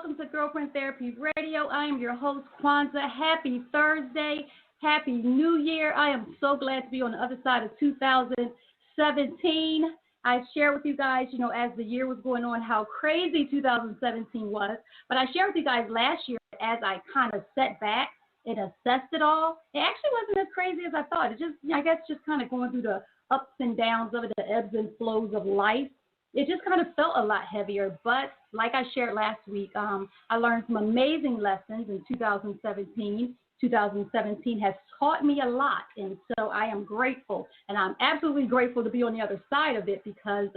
welcome to Girlfriend Therapy Radio. I am your host, Kwanzaa. Happy Thursday. Happy New Year. I am so glad to be on the other side of 2017. I shared with you guys, as the year was going on, how crazy 2017 was. But I shared with you guys last year as I kind of sat back and assessed it all. It actually wasn't as crazy as I thought. It just, I guess, just kind of going through the ups and downs of it, the ebbs and flows of life. It just kind of felt a lot heavier. But like I shared last week, I learned some amazing lessons in 2017. 2017 has taught me a lot, and so I am grateful, and I'm absolutely grateful to be on the other side of it because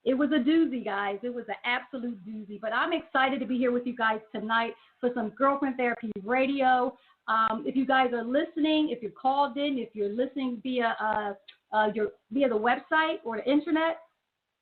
it was a doozy, guys. It was an absolute doozy, but I'm excited to be here with you guys tonight for some Girlfriend Therapy Radio. If you guys are listening, if you're called in, if you're listening via the website or the internet,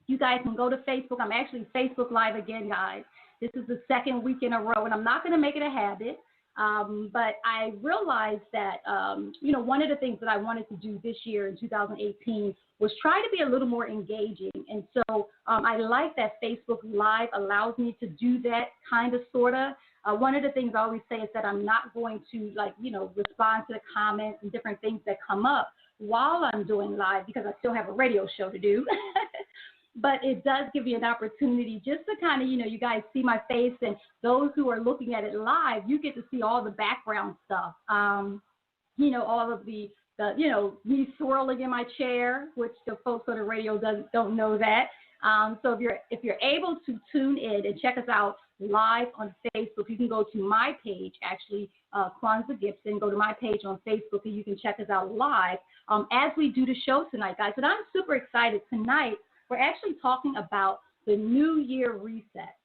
you guys can go to Facebook. I'm actually Facebook Live again, guys. This is the second week in a row, and I'm not going to make it a habit. But I realized that, one of the things that I wanted to do this year in 2018 was try to be a little more engaging. And so I like that Facebook Live allows me to do that kind of, sort of. One of the things I always say is that I'm not going to, respond to the comments and different things that come up while I'm doing live because I still have a radio show to do. But it does give you an opportunity just to kind of, you guys see my face, and those who are looking at it live, you get to see all the background stuff. All of the me swirling in my chair, which the folks on the radio don't know that. So if you're able to tune in and check us out live on Facebook, you can go to my page, actually, Kwanzaa Gibson. Go to my page on Facebook, and you can check us out live as we do the show tonight, guys. And I'm super excited tonight. We're actually talking about the New Year reset.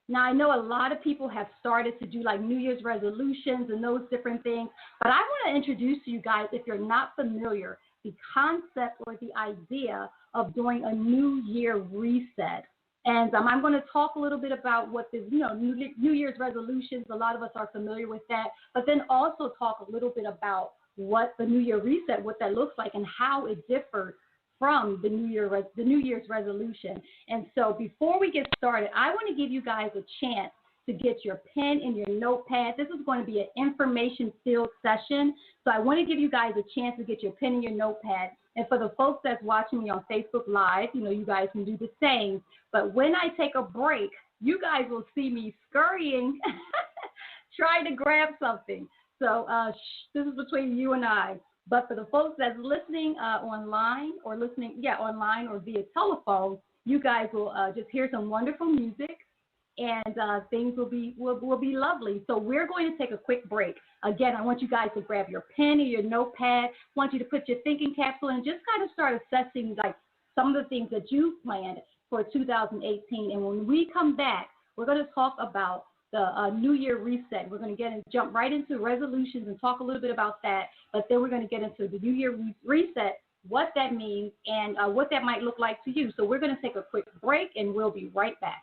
Now, I know a lot of people have started to do like New Year's resolutions and those different things, but I want to introduce to you guys, if you're not familiar, the concept or the idea of doing a New Year reset. And I'm going to talk a little bit about what this, New Year's resolutions, a lot of us are familiar with that, but then also talk a little bit about what the New Year reset, what that looks like, and how it differs from the New Year's resolution. And so before we get started, I want to give you guys a chance to get your pen and your notepad. This is going to be an information-filled session. So I want to give you guys a chance to get your pen and your notepad. And for the folks that's watching me on Facebook Live, you guys can do the same. But when I take a break, you guys will see me scurrying, trying to grab something. So this is between you and I. But for the folks that's listening online or via telephone, you guys will just hear some wonderful music, and things will be lovely. So we're going to take a quick break. Again, I want you guys to grab your pen or your notepad. I want you to put your thinking caps on and just kind of start assessing like some of the things that you've planned for 2018. And when we come back, we're going to talk about the New Year reset. We're going to jump right into resolutions and talk a little bit about that. But then we're going to get into the New Year reset, what that means, and what that might look like to you. So we're going to take a quick break, and we'll be right back.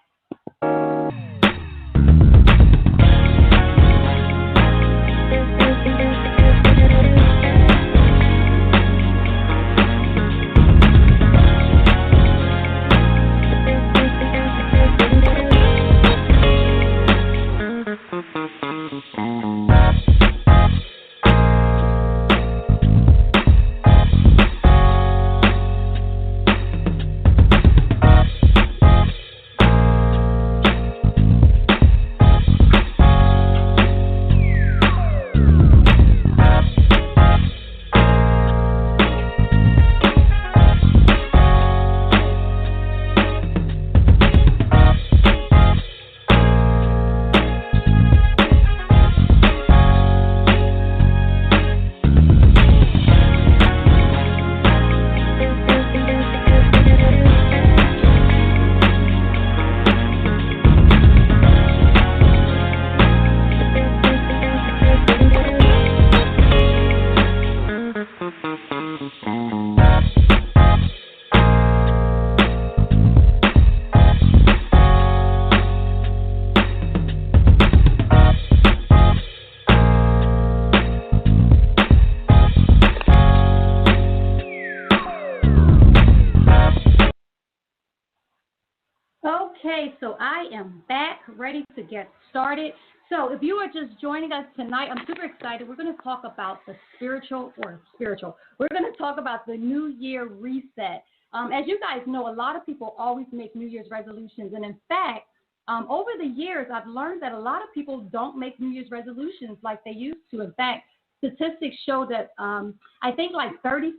Okay, so I am back, ready to get started. So if you are just joining us tonight, I'm super excited. We're going to talk about the spiritual. We're going to talk about the New Year reset. As you guys know, a lot of people always make New Year's resolutions. And in fact, over the years, I've learned that a lot of people don't make New Year's resolutions like they used to. In fact, statistics show that I think like 32%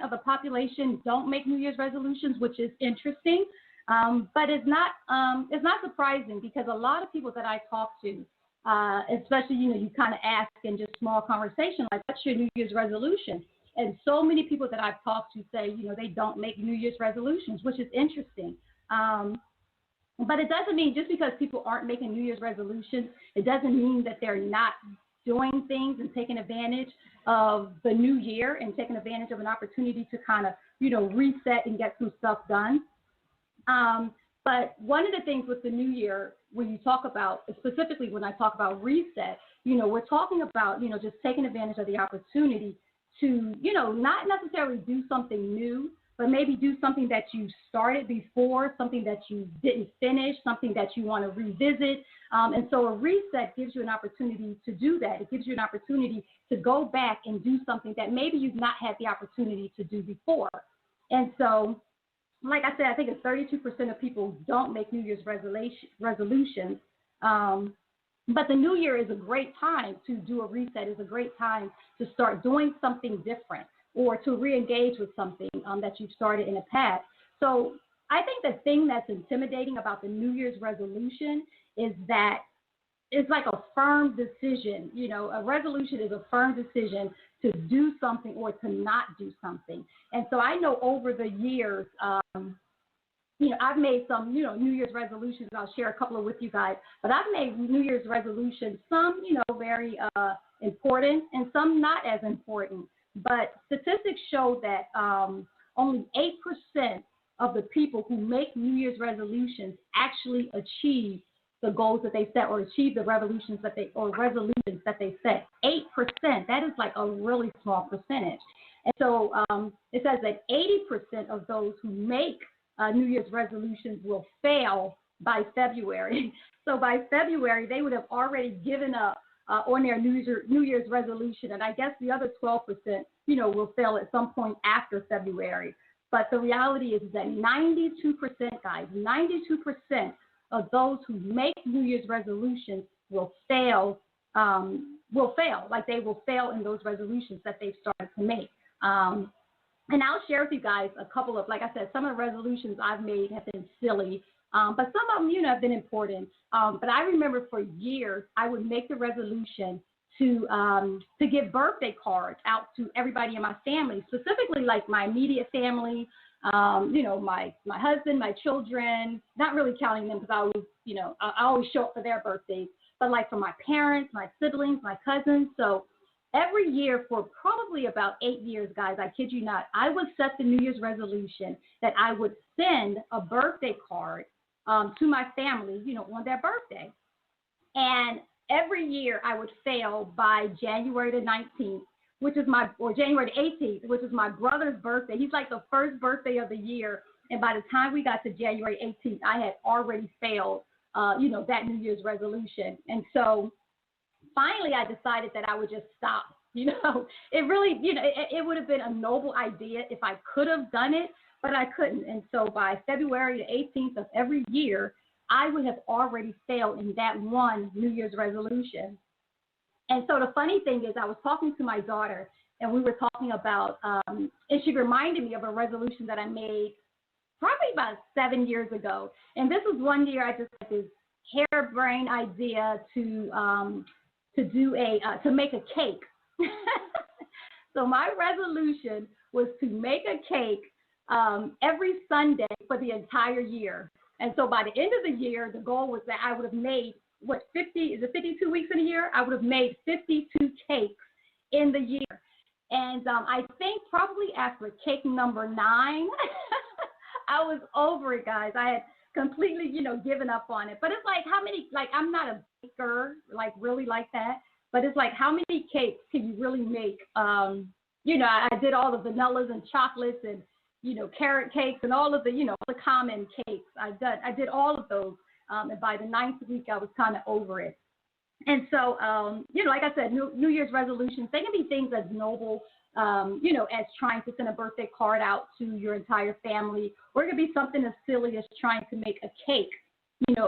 of the population don't make New Year's resolutions, which is interesting. But it's not surprising because a lot of people that I talk to, especially, you kind of ask in just small conversation, like, what's your New Year's resolution? And so many people that I've talked to say, they don't make New Year's resolutions, which is interesting. But it doesn't mean just because people aren't making New Year's resolutions, it doesn't mean that they're not doing things and taking advantage of the new year and taking advantage of an opportunity to kind of, reset and get some stuff done. But one of the things with the new year, when you talk about, specifically when I talk about reset, we're talking about, just taking advantage of the opportunity to, not necessarily do something new, but maybe do something that you started before, something that you didn't finish, something that you want to revisit. And so a reset gives you an opportunity to do that. It gives you an opportunity to go back and do something that maybe you've not had the opportunity to do before. And so, like I said, I think it's 32% of people don't make New Year's resolutions. But the new year is a great time to do a reset. It's a great time to start doing something different or to re-engage with something that you've started in the past. So I think the thing that's intimidating about the New Year's resolution is that it's like a firm decision. A resolution is a firm decision to do something or to not do something. And so I know over the years, I've made some, New Year's resolutions. I'll share a couple with you guys. But I've made New Year's resolutions, some, very important and some not as important. But statistics show that only 8% of the people who make New Year's resolutions actually achieve the goals that they set or achieve the resolutions that they set. 8%, that is like a really small percentage. And so it says that 80% of those who make New Year's resolutions will fail by February. So by February, they would have already given up on their New Year's resolution. And I guess the other 12%, will fail at some point after February. But the reality is that 92%, guys, 92% of those who make New Year's resolutions will fail. Like they will fail in those resolutions that they've started to make. And I'll share with you guys a couple of, like I said, some of the resolutions I've made have been silly, but some of them, have been important. But I remember for years, I would make the resolution to give birthday cards out to everybody in my family, specifically like my immediate family, my husband, my children, not really counting them because I always show up for their birthdays, but like for my parents, my siblings, my cousins. So every year for probably about 8 years, guys, I kid you not, I would set the New Year's resolution that I would send a birthday card to my family, on their birthday. And every year I would fail by January the 19th, or January the 18th, which is my brother's birthday. He's like the first birthday of the year. And by the time we got to January 18th, I had already failed, that New Year's resolution. And so finally, I decided that I would just stop. It really, it would have been a noble idea if I could have done it, but I couldn't. And so by February the 18th of every year, I would have already failed in that one New Year's resolution. And so the funny thing is I was talking to my daughter, and we were talking about, and she reminded me of a resolution that I made probably about 7 years ago. And this was one year I just had this harebrained idea to make a cake. So my resolution was to make a cake every Sunday for the entire year. And so by the end of the year, the goal was that I would have made, 52 weeks in a year? I would have made 52 cakes in the year. And I think probably after cake number 9, I was over it, guys. I had completely, given up on it. But it's like, how many, I'm not a baker, really like that. But it's like, how many cakes can you really make? I did all the vanillas and chocolates and carrot cakes and all of the, the common cakes. I did all of those. And by the ninth week, I was kind of over it. And so, like I said, New Year's resolutions, they can be things as noble, as trying to send a birthday card out to your entire family, or it could be something as silly as trying to make a cake,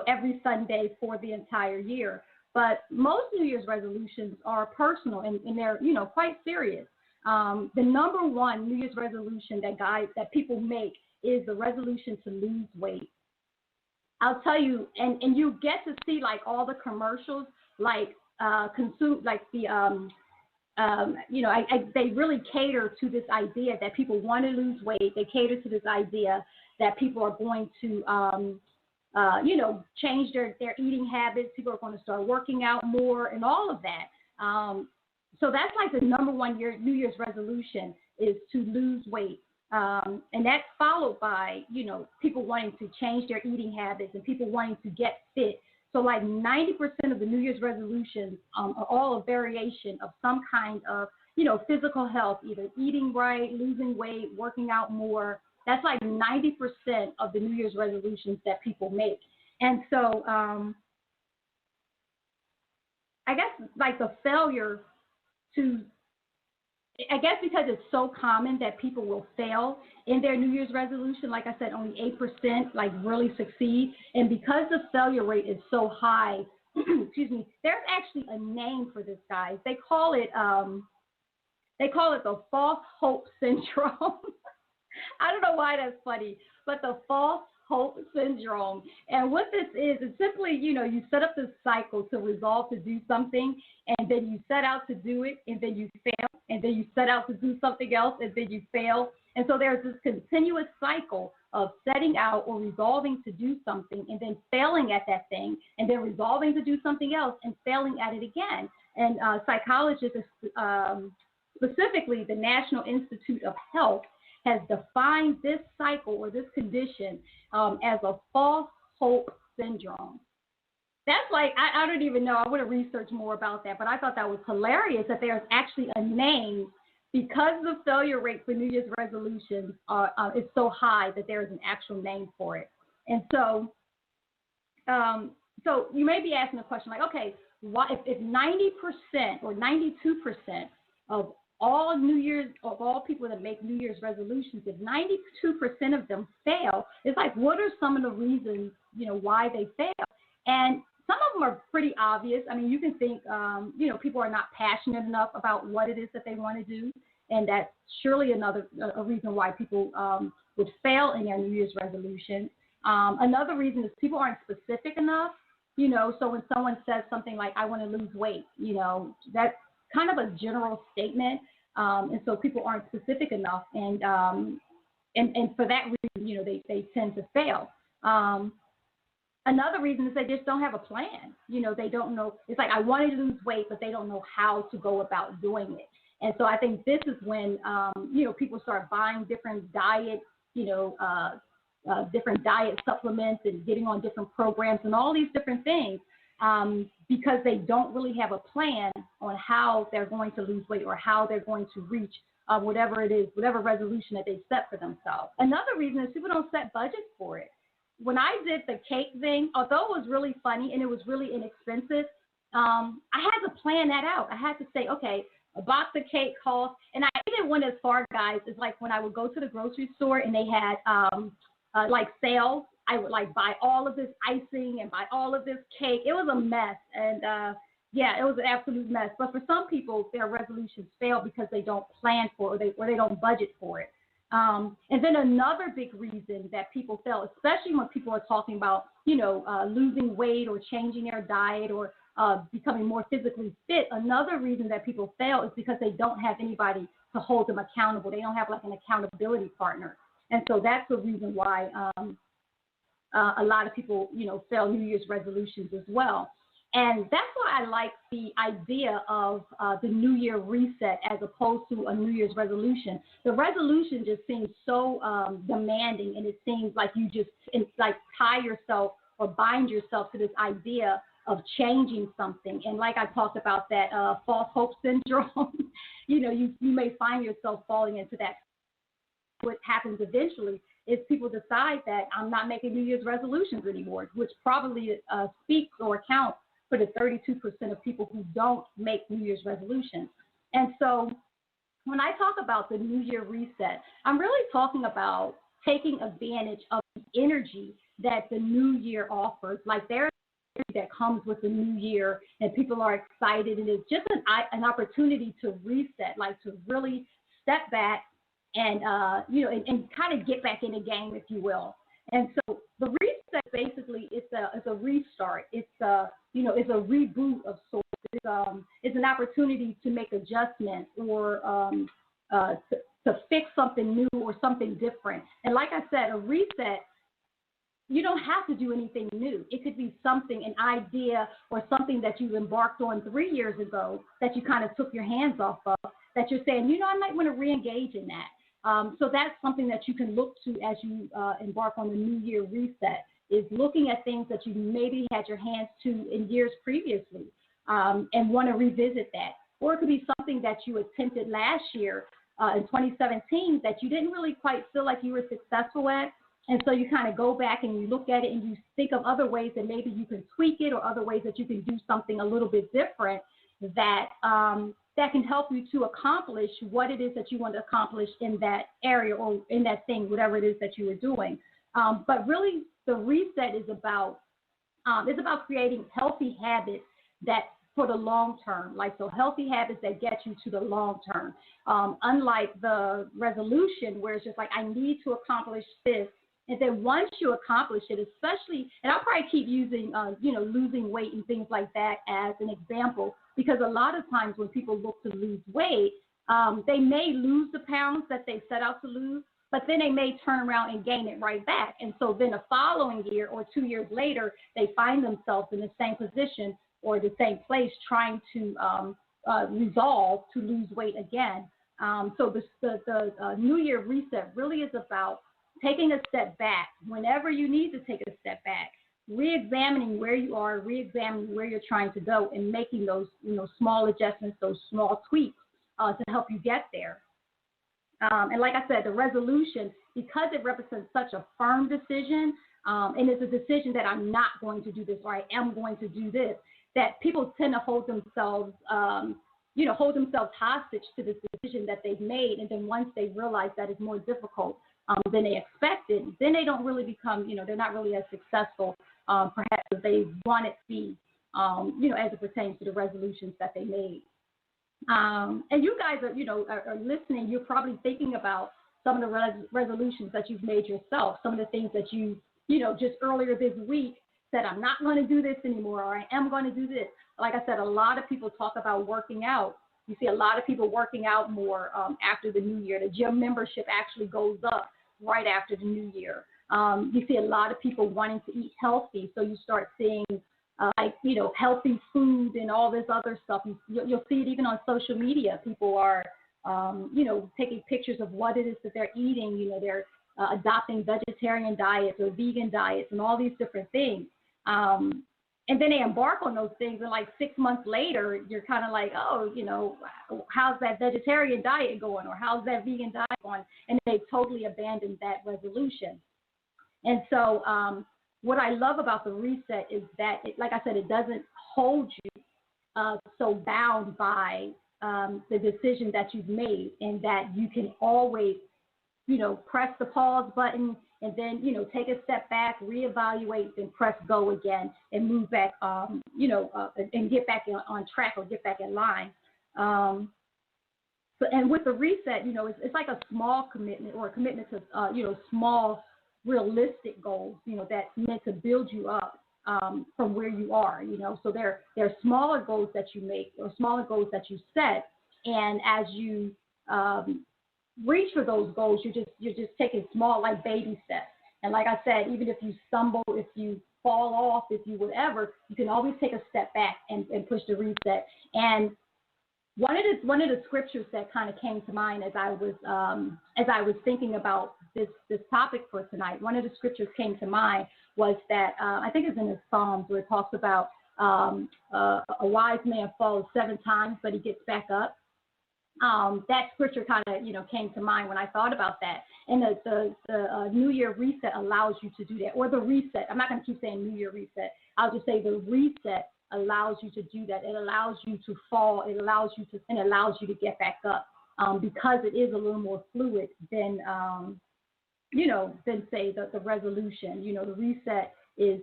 every Sunday for the entire year. But most New Year's resolutions are personal and they're, quite serious. The number one New Year's resolution that people make is the resolution to lose weight. I'll tell you, and you get to see like all the commercials, like they really cater to this idea that people want to lose weight. They cater to this idea that people are going to, change their eating habits. People are going to start working out more and all of that. So that's like the number one New Year's resolution is to lose weight. And that's followed by, people wanting to change their eating habits and people wanting to get fit. So like 90% of the New Year's resolutions are all a variation of some kind of, physical health, either eating right, losing weight, working out more. That's like 90% of the New Year's resolutions that people make. And so I guess like the failure I guess because it's so common that people will fail in their New Year's resolution, like I said, only 8% like really succeed. And because the failure rate is so high, excuse me, there's actually a name for this, guys. They call it the false hope syndrome. I don't know why that's funny, but the false hope syndrome. And what this is simply, you set up this cycle to resolve to do something, and then you set out to do it, and then you fail, and then you set out to do something else, and then you fail. And so there's this continuous cycle of setting out or resolving to do something, and then failing at that thing, and then resolving to do something else, and failing at it again. And psychologists, specifically the National Institute of Health, has defined this cycle or this condition as a false hope syndrome. That's like, I don't even know. I would have researched more about that, but I thought that was hilarious that there's actually a name because the failure rate for New Year's resolutions is so high that there is an actual name for it. And so, so you may be asking the question like, okay, why, if 90% or 92% of all people that make New Year's resolutions, if 92% of them fail, it's like, what are some of the reasons, why they fail? And some of them are pretty obvious. I mean, you can think, people are not passionate enough about what it is that they want to do. And that's surely a reason why people would fail in their New Year's resolution. Another reason is people aren't specific enough, so when someone says something like, I want to lose weight, that's kind of a general statement. And so people aren't specific enough. And for that reason, they tend to fail. Another reason is they just don't have a plan. They don't know. It's like, I want to lose weight, but they don't know how to go about doing it. And so I think this is when, people start buying different diet, different diet supplements and getting on different programs and all these different things because they don't really have a plan on how they're going to lose weight or how they're going to reach whatever it is, whatever resolution that they set for themselves. Another reason is people don't set budgets for it. When I did the cake thing, although it was really funny and it was really inexpensive, I had to plan that out. I had to say, okay, a box of cake costs, and I even went as far, guys, as like when I would go to the grocery store and they had like sales, I would like buy all of this icing and buy all of this cake. It was a mess, and it was an absolute mess. But for some people, their resolutions fail because they don't plan for it or they don't budget for it. And then another big reason that people fail, especially when people are talking about, losing weight or changing their diet or becoming more physically fit, another reason that people fail is because they don't have anybody to hold them accountable. They don't have like an accountability partner. And so that's the reason why a lot of people, fail New Year's resolutions as well. And that's why I like the idea of the New Year reset as opposed to a New Year's resolution. The resolution just seems so demanding, and it seems like you just tie yourself or bind yourself to this idea of changing something. And like I talked about that false hope syndrome, you may find yourself falling into that what happens eventually is people decide that I'm not making New Year's resolutions anymore, which probably speaks or accounts for the 32% of people who don't make New Year's resolutions. And so when I talk about the New Year reset, I'm really talking about taking advantage of the energy that the new year offers. Like there's energy that comes with the new year, and people are excited, and it's just an opportunity to reset, like to really step back and and kind of get back in the game, if you will. And so the reset basically it's a restart. It's it's a reboot of sorts. It's an opportunity to make adjustments or to fix something new or something different. And like I said, a reset, you don't have to do anything new. It could be something, an idea or something that you embarked on 3 years ago that you kind of took your hands off of, that you're saying, I might want to re-engage in that. So that's something that you can look to as you embark on the New Year reset, is looking at things that you maybe had your hands to in years previously and want to revisit that. Or it could be something that you attempted last year in 2017 that you didn't really quite feel like you were successful at. And so you kind of go back and you look at it and you think of other ways that maybe you can tweak it, or other ways that you can do something a little bit different that that can help you to accomplish what it is that you want to accomplish in that area or in that thing, whatever it is that you are doing. But really, the reset is about creating healthy habits that for the long term, so healthy habits that get you to the long term. Unlike the resolution where it's just like, I need to accomplish this. And then once you accomplish it, especially, and I'll probably keep using, losing weight and things like that as an example, because a lot of times when people look to lose weight, they may lose the pounds that they set out to lose, but then they may turn around and gain it right back. And so then the following year or 2 years later, they find themselves in the same position or the same place trying to resolve to lose weight again. So the New Year reset really is about taking a step back whenever you need to take a step back, re-examining where you are, re-examining where you're trying to go, and making those small adjustments, those small tweaks to help you get there. And like I said, the resolution, because it represents such a firm decision, and it's a decision that I'm not going to do this or I am going to do this, that people tend to hold themselves hostage to this decision that they've made. And then once they realize that it's more difficult than they expected, then they don't really become, they're not really as successful perhaps as they want it to be, as it pertains to the resolutions that they made. And you guys are listening. You're probably thinking about some of the resolutions that you've made yourself, some of the things that you just earlier this week said, I'm not going to do this anymore, or I am going to do this. Like I said, a lot of people talk about working out. You see a lot of people working out more after the new year. The gym membership actually goes up right after the new year. You see a lot of people wanting to eat healthy, so you start seeing healthy food and all this other stuff. You'll see it even on social media. People are, taking pictures of what it is that they're eating. They're adopting vegetarian diets or vegan diets and all these different things. And then they embark on those things, and like 6 months later, you're kind of like, how's that vegetarian diet going, or how's that vegan diet going? And they've totally abandoned that resolution. And so what I love about the reset is that, like I said, it doesn't hold you so bound by the decision that you've made, and that you can always, press the pause button and then, take a step back, reevaluate, then press go again and move back, and get back on track or get back in line. And with the reset, it's like a small commitment, or a commitment to, small realistic goals, that's meant to build you up from where you are, So there are smaller goals that you make, or smaller goals that you set, and as you reach for those goals, you're just taking small, like baby steps. And like I said, even if you stumble, if you fall off, if you whatever, you can always take a step back and push the reset. And one of the scriptures that kind of came to mind as I was thinking about this topic for tonight, one of the scriptures came to mind was that I think it's in the Psalms, where it talks about a wise man falls 7 times, but he gets back up. that scripture kind of, came to mind when I thought about that. And the New Year reset allows you to do that, or the reset. I'm not going to keep saying New Year reset. I'll just say the reset allows you to do that. It allows you to fall. It allows you to get back up, because it is a little more fluid than, than say the resolution. The reset is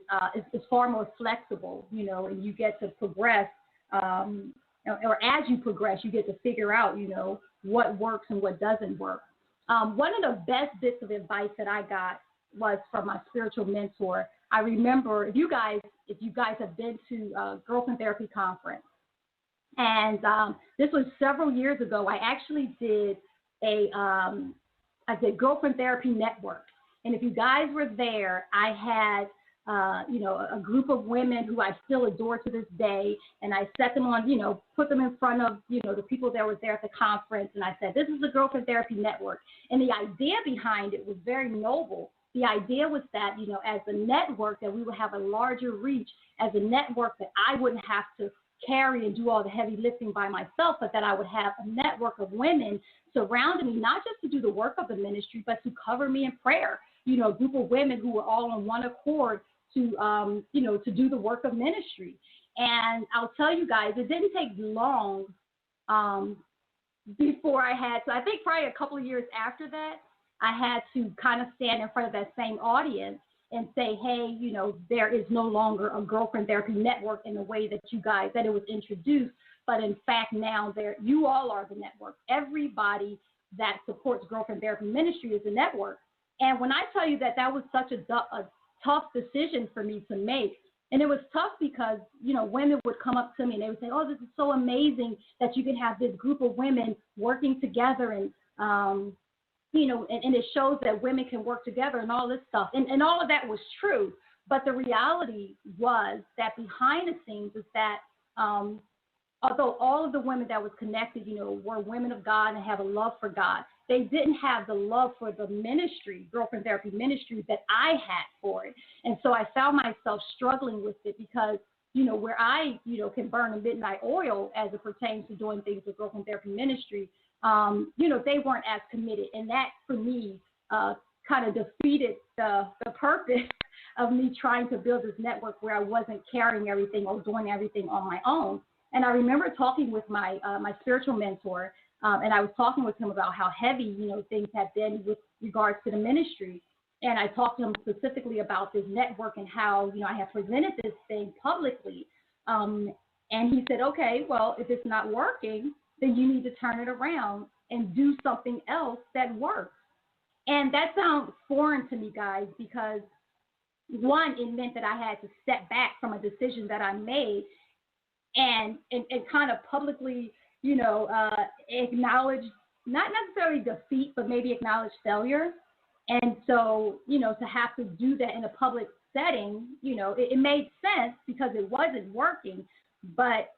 far more flexible, and you get to progress. Or as you progress, you get to figure out, what works and what doesn't work. One of the best bits of advice that I got was from my spiritual mentor. I remember, if you guys have been to a Girlfriend Therapy Conference, and this was several years ago, I actually did I did Girlfriend Therapy Network. And if you guys were there, I had a group of women who I still adore to this day. And I set them on, put them in front of, the people that were there at the conference. And I said, this is the Girlfriend Therapy Network. And the idea behind it was very noble. The idea was that, as a network, that we would have a larger reach, as a network that I wouldn't have to carry and do all the heavy lifting by myself, but that I would have a network of women surrounding me, not just to do the work of the ministry, but to cover me in prayer. A group of women who were all on one accord to do the work of ministry. And I'll tell you guys, it didn't take long before I think probably a couple of years after that, I had to kind of stand in front of that same audience and say, hey, there is no longer a Girlfriend Therapy Network in the way that that it was introduced, but in fact now you all are the network. Everybody that supports Girlfriend Therapy Ministry is a network. And when I tell you that was such a tough decision for me to make, and it was tough because, women would come up to me and they would say, oh, this is so amazing that you can have this group of women working together and, and it shows that women can work together and all this stuff. And all of that was true. But the reality was that behind the scenes is that although all of the women that was connected, were women of God and have a love for God, they didn't have the love for the ministry, Girlfriend Therapy Ministry, that I had for it. And so I found myself struggling with it because, where I, can burn a midnight oil as it pertains to doing things with Girlfriend Therapy Ministry, they weren't as committed. And that, for me, kind of defeated the purpose of me trying to build this network where I wasn't carrying everything or doing everything on my own. And I remember talking with my spiritual mentor, and I was talking with him about how heavy, things have been with regards to the ministry. And I talked to him specifically about this network and how, I have presented this thing publicly. And he said, okay, well, if it's not working, then you need to turn it around and do something else that works. And that sounds foreign to me, guys, because one, it meant that I had to step back from a decision that I made and kind of publicly, acknowledge, not necessarily defeat, but maybe acknowledge failure. And so, to have to do that in a public setting, it made sense because it wasn't working, but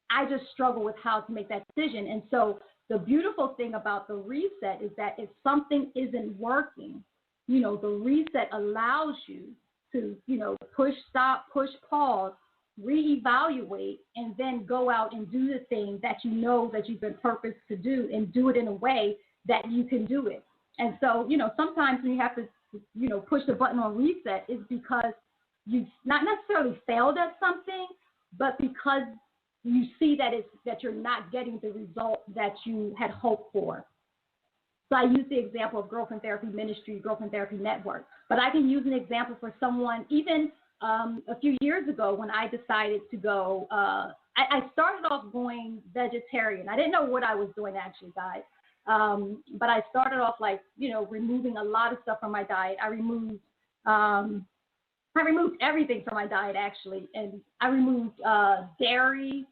I just struggle with how to make that decision. And so the beautiful thing about the reset is that if something isn't working, the reset allows you to, push stop, push pause, reevaluate, and then go out and do the thing that that you've been purposed to do and do it in a way that you can do it. And so, sometimes when you have to, push the button on reset is because you've not necessarily failed at something, but because you see that you're not getting the result that you had hoped for. So I use the example of Girlfriend Therapy Ministry, Girlfriend Therapy Network, but I can use an example for someone even a few years ago when I decided to go, I started off going vegetarian. I didn't know what I was doing actually, guys. But I started off removing a lot of stuff from my diet. I removed everything from my diet actually, and I removed dairy,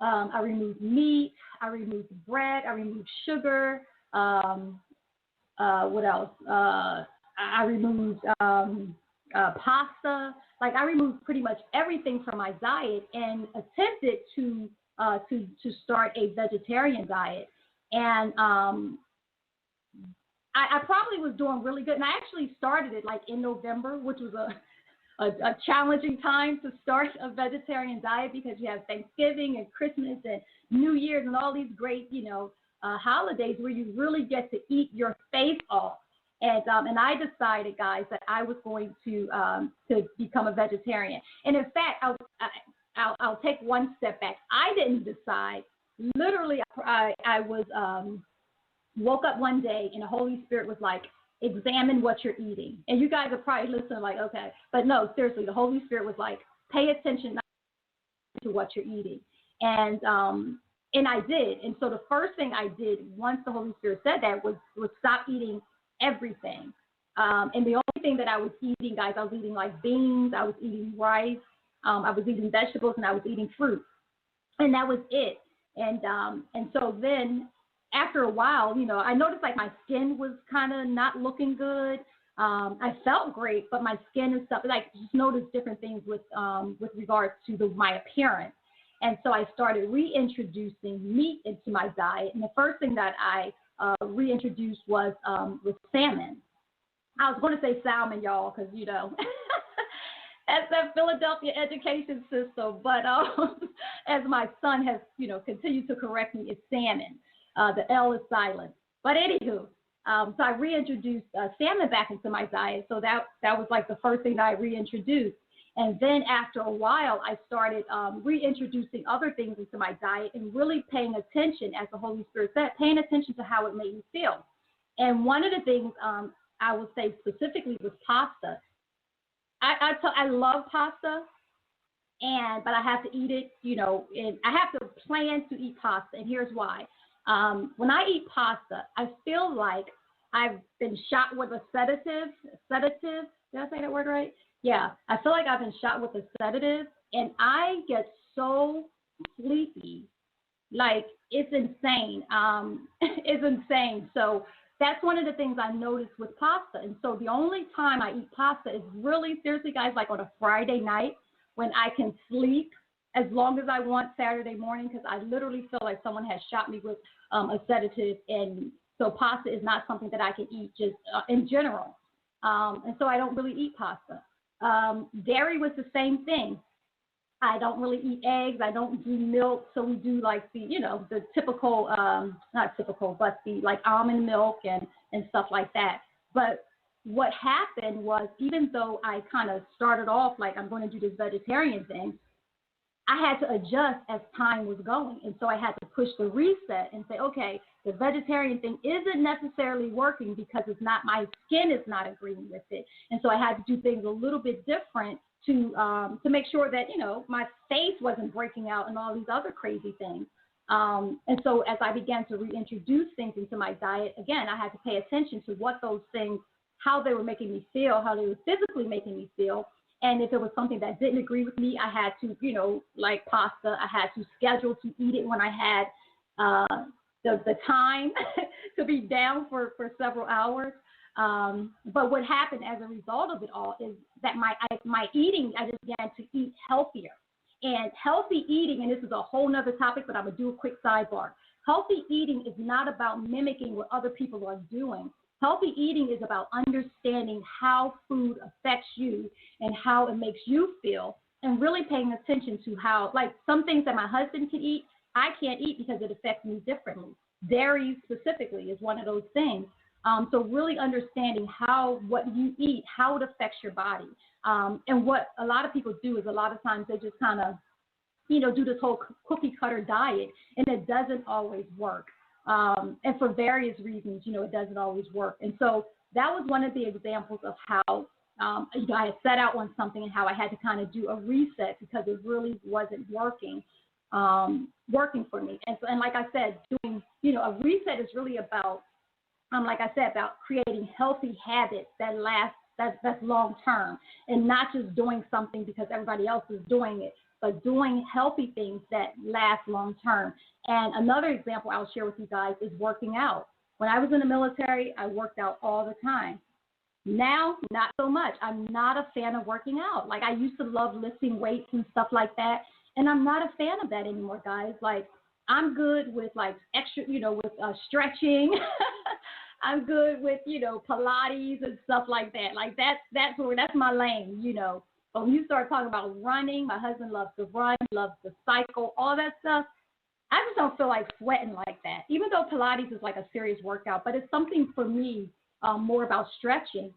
I removed meat, I removed bread, I removed sugar. What else? I removed pasta. I removed pretty much everything from my diet and attempted to start a vegetarian diet. And I probably was doing really good. And I actually started it in November, which was a challenging time to start a vegetarian diet because you have Thanksgiving and Christmas and New Year's and all these great, holidays where you really get to eat your face off. And I decided, guys, that I was going to become a vegetarian. And in fact, I'll take one step back. I didn't decide. Literally, I was woke up one day and the Holy Spirit was like, examine what you're eating. And you guys are probably listening like, okay. But no, seriously, the Holy Spirit was like, pay attention to what you're eating. And I did. And so the first thing I did once the Holy Spirit said that was stop eating everything. And the only thing that I was eating, guys, I was eating like beans, I was eating rice, I was eating vegetables, and I was eating fruit. And that was it. And so then after a while, I noticed like my skin was kind of not looking good. I felt great, but my skin and stuff, like just noticed different things with regards to my appearance. And so I started reintroducing meat into my diet. And the first thing that I reintroduced was salmon. I was going to say salmon, y'all, because, that's that Philadelphia education system. But as my son has, continued to correct me, it's salmon. The L is silent. But anywho, so I reintroduced salmon back into my diet. So that was like the first thing that I reintroduced. And then after a while, I started reintroducing other things into my diet and really paying attention, as the Holy Spirit said, paying attention to how it made me feel. And one of the things I would say specifically was pasta. I love pasta, but I have to eat it, and I have to plan to eat pasta. And here's why. When I eat pasta, I feel like I've been shot with a sedative. Did I say that word right? Yeah. I feel like I've been shot with a sedative, and I get so sleepy. Like, it's insane. It's insane. So that's one of the things I noticed with pasta. And so the only time I eat pasta is really, seriously, guys, like on a Friday night when I can sleep as long as I want Saturday morning, because I literally feel like someone has shot me with a sedative. And so pasta is not something that I can eat just in general. And so I don't really eat pasta. Dairy was the same thing. I don't really eat eggs. I don't do milk. So we do like the typical, not typical, but the like almond milk and stuff like that. But what happened was, even though I kind of started off like I'm going to do this vegetarian thing, I had to adjust as time was going. And so I had to push the reset and say, okay, the vegetarian thing isn't necessarily working because my skin is not agreeing with it. And so I had to do things a little bit different to make sure that, my face wasn't breaking out and all these other crazy things. And so as I began to reintroduce things into my diet, again, I had to pay attention to what those things, how they were making me feel, how they were physically making me feel. And if it was something that didn't agree with me, I had to, like pasta, I had to schedule to eat it when I had the time to be down for several hours. But what happened as a result of it all is that my eating, I just began to eat healthier. And healthy eating, and this is a whole nother topic, but I'm going to do a quick sidebar. Healthy eating is not about mimicking what other people are doing. Healthy eating is about understanding how food affects you and how it makes you feel, and really paying attention to how, like some things that my husband can eat, I can't eat because it affects me differently. Dairy specifically is one of those things. So really understanding what you eat, how it affects your body. And what a lot of people do is a lot of times they just kind of, do this whole cookie cutter diet, and it doesn't always work. And for various reasons, it doesn't always work. And so that was one of the examples of how, I had set out on something and how I had to kind of do a reset because it really wasn't working for me. And like I said, doing, a reset is really about, like I said, about creating healthy habits that last, that's long term, and not just doing something because everybody else is doing it, but doing healthy things that last long term. And another example I'll share with you guys is working out. When I was in the military, I worked out all the time. Now, not so much. I'm not a fan of working out. Like, I used to love lifting weights and stuff like that, and I'm not a fan of that anymore, guys. Like, I'm good with, like, extra, with stretching. I'm good with, Pilates and stuff like that. Like, that's my lane, But when you start talking about running, my husband loves to run, loves to cycle, all that stuff. I just don't feel like sweating like that, even though Pilates is like a serious workout, but it's something for me more about stretching.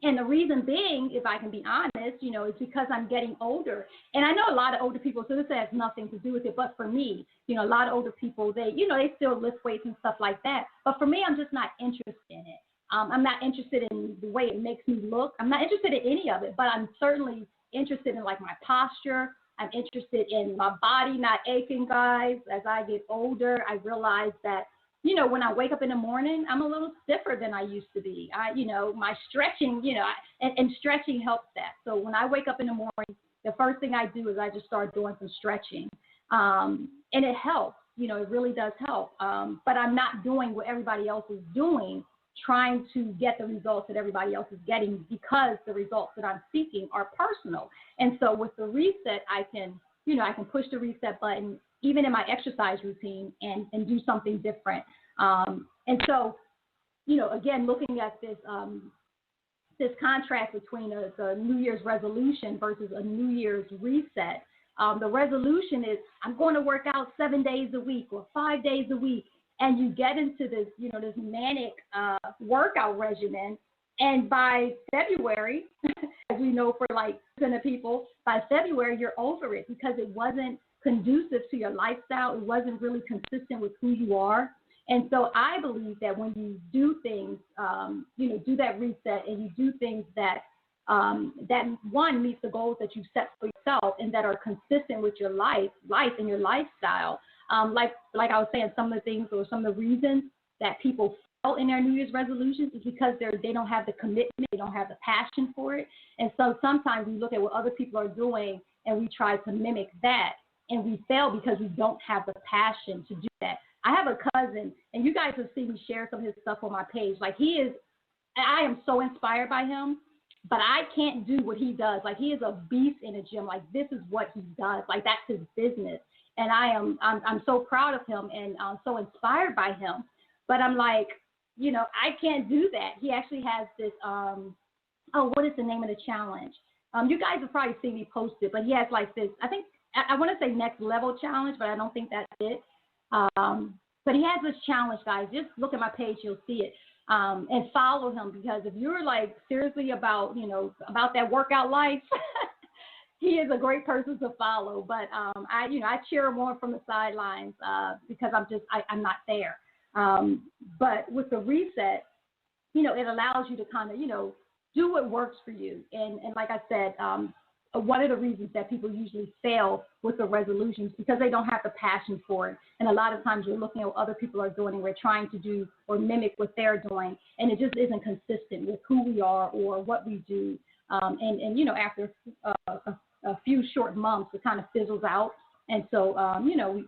And the reason being, if I can be honest, is because I'm getting older. And I know a lot of older people, so this has nothing to do with it. But for me, a lot of older people, they still lift weights and stuff like that. But for me, I'm just not interested in it. I'm not interested in the way it makes me look. I'm not interested in any of it, but I'm certainly interested in like my posture. I'm interested in my body not aching, guys. As I get older, I realize that, when I wake up in the morning, I'm a little stiffer than I used to be. My stretching, and stretching helps that. So when I wake up in the morning, the first thing I do is I just start doing some stretching. And it helps, it really does help. But I'm not doing what everybody else is doing, trying to get the results that everybody else is getting, because the results that I'm seeking are personal. And so with the reset, I can push the reset button even in my exercise routine and do something different. And so, again, looking at this this contrast between the New Year's resolution versus a New Year's reset. The resolution is I'm going to work out 7 days a week or 5 days a week. And you get into this, this manic workout regimen. And by February, as we know for like % of people, by February, you're over it because it wasn't conducive to your lifestyle. It wasn't really consistent with who you are. And so I believe that when you do things, do that reset and you do things that that one meets the goals that you set for yourself and that are consistent with your life and your lifestyle. Like I was saying, some of the things or some of the reasons that people fail in their New Year's resolutions is because they don't have the commitment, they don't have the passion for it. And so sometimes we look at what other people are doing and we try to mimic that, and we fail because we don't have the passion to do that. I have a cousin, and you guys have seen me share some of his stuff on my page. Like I am so inspired by him, but I can't do what he does. Like he is a beast in a gym. Like this is what he does. Like that's his business. And I'm so proud of him and I'm so inspired by him. But I'm like, I can't do that. He actually has this, what is the name of the challenge? You guys have probably seen me post it, but he has like this, I want to say next level challenge, but I don't think that's it. But he has this challenge, guys. Just look at my page, you'll see it. And follow him, because if you're like seriously about, about that workout life, he is a great person to follow. But I cheer him on from the sidelines because I'm not there. But with the reset, it allows you to kind of, do what works for you. And like I said, one of the reasons that people usually fail with the resolutions because they don't have the passion for it. And a lot of times we're looking at what other people are doing and we're trying to do or mimic what they're doing. And it just isn't consistent with who we are or what we do. And after a few short months, it kind of fizzles out. And so,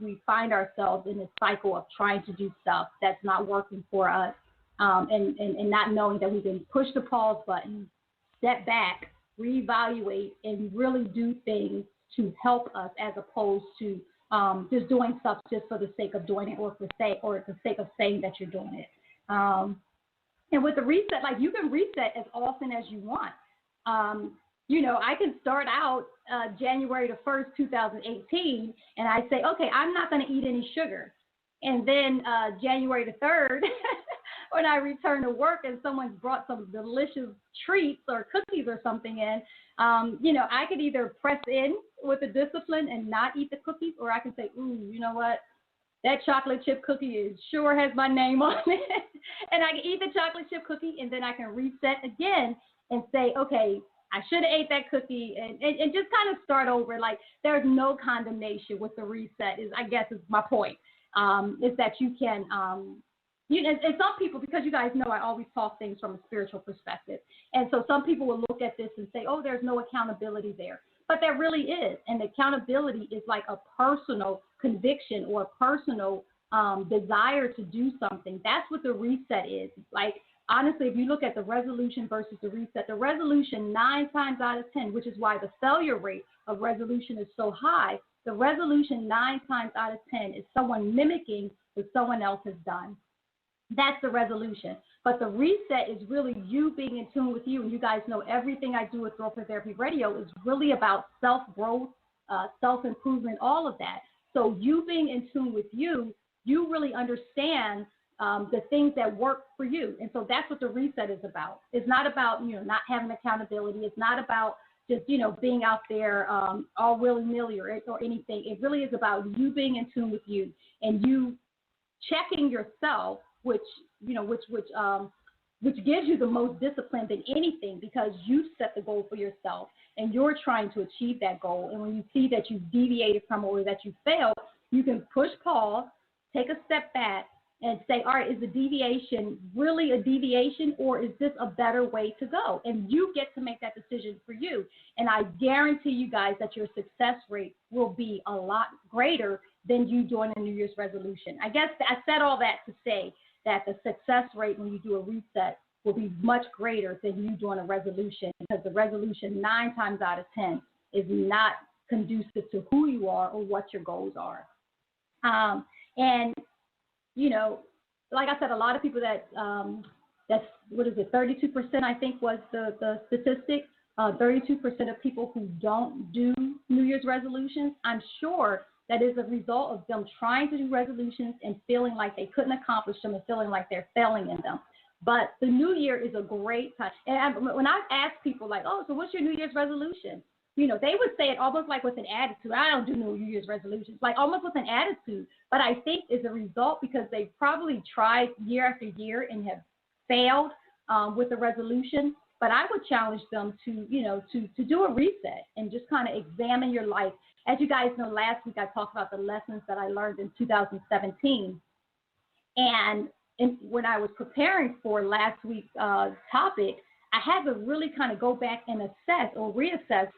we find ourselves in this cycle of trying to do stuff that's not working for us and not knowing that we can push the pause button, step back, reevaluate, and really do things to help us as opposed to just doing stuff just for the sake of doing it or for the sake of saying that you're doing it. And with the reset, like you can reset as often as you want. I can start out January the 1st, 2018, and I say, okay, I'm not going to eat any sugar. And then January the 3rd, when I return to work and someone's brought some delicious treats or cookies or something in, I could either press in with the discipline and not eat the cookies, or I can say, ooh, you know what? That chocolate chip cookie sure has my name on it. And I can eat the chocolate chip cookie, and then I can reset again and say, okay, I should have ate that cookie, and just kind of start over. Like there's no condemnation with the reset is my point. Is that you can, and some people, because you guys know I always talk things from a spiritual perspective. And so some people will look at this and say, oh, there's no accountability there. But there really is. And accountability is like a personal conviction or a personal desire to do something. That's what the reset is. Like, honestly, if you look at the resolution versus the reset, the resolution 9 times out of 10, which is why the failure rate of resolution is so high, the resolution 9 times out of 10 is someone mimicking what someone else has done. That's the resolution. But the reset is really you being in tune with you. And you guys know everything I do with Girlfriend Therapy Radio is really about self-growth, self-improvement, all of that. So you being in tune with you, you really understand the things that work for you. And so that's what the reset is about. It's not about, not having accountability. It's not about just, being out there all willy-nilly or anything. It really is about you being in tune with you and you checking yourself, which gives you the most discipline than anything, because you set the goal for yourself and you're trying to achieve that goal. And when you see that you've deviated from it or that you failed, you can push pause, take a step back, and say, all right, is the deviation really a deviation, or is this a better way to go? And you get to make that decision for you. And I guarantee you guys that your success rate will be a lot greater than you doing a New Year's resolution. I guess I said all that to say that the success rate when you do a reset will be much greater than you doing a resolution, because the resolution 9 times out of 10 is not conducive to who you are or what your goals are. And like I said, a lot of people that's 32%, I think was the statistic. 32% of people who don't do New Year's resolutions, I'm sure that is a result of them trying to do resolutions and feeling like they couldn't accomplish them and feeling like they're failing in them. But the new year is a great time. And when I ask people like, oh, so what's your New Year's resolution? They would say it almost like with an attitude. I don't do no New Year's resolutions, like almost with an attitude. But I think is a result because they've probably tried year after year and have failed with the resolution. But I would challenge them to do a reset and just kind of examine your life. As you guys know, last week I talked about the lessons that I learned in 2017. And when I was preparing for last week's topic, I had to really kind of go back and assess or reassess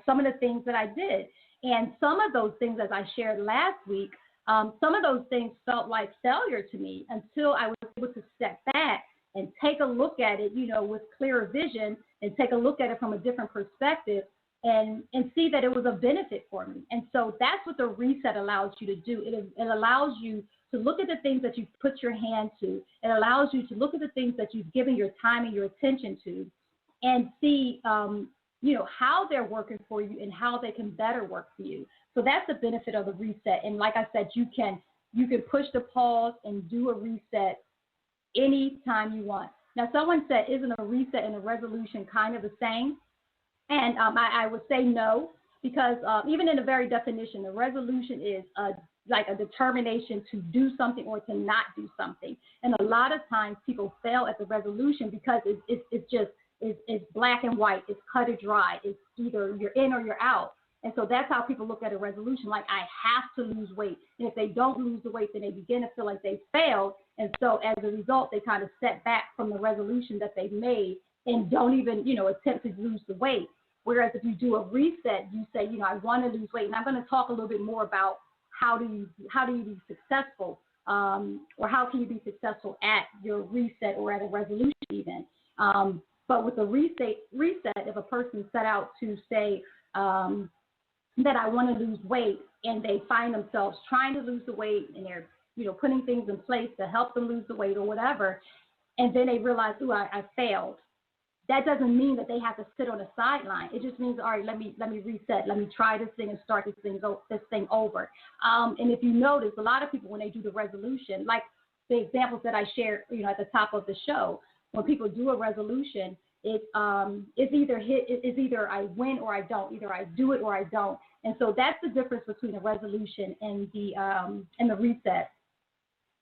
some of the things that I did. And some of those things, as I shared last week, some of those things felt like failure to me until I was able to step back and take a look at it, with clearer vision and take a look at it from a different perspective and see that it was a benefit for me. And so that's what the reset allows you to do. It allows you to look at the things that you've put your hand to. It allows you to look at the things that you've given your time and your attention to and see, how they're working for you and how they can better work for you. So that's the benefit of the reset. And like I said, you can push the pause and do a reset anytime you want. Now, someone said, isn't a reset and a resolution kind of the same? And I would say no, because even in the very definition, the resolution is like a determination to do something or to not do something. And a lot of times people fail at the resolution because it's black and white. It's cut or dry. It's either you're in or you're out. And so that's how people look at a resolution, like I have to lose weight. And if they don't lose the weight, then they begin to feel like they failed. And so as a result, they kind of step back from the resolution that they've made and don't even, attempt to lose the weight. Whereas if you do a reset, you say, I want to lose weight. And I'm going to talk a little bit more about how do you be successful, or how can you be successful at your reset or at a resolution even. But with a reset, if a person set out to say that I want to lose weight and they find themselves trying to lose the weight and they're, putting things in place to help them lose the weight or whatever, and then they realize, ooh, I failed. That doesn't mean that they have to sit on the sideline. It just means, all right, let me reset. Let me try this thing and start this thing over. And if you notice, a lot of people, when they do the resolution, like the examples that I shared, at the top of the show, when people do a resolution, it's either I win or I don't. Either I do it or I don't. And so that's the difference between a resolution and the reset.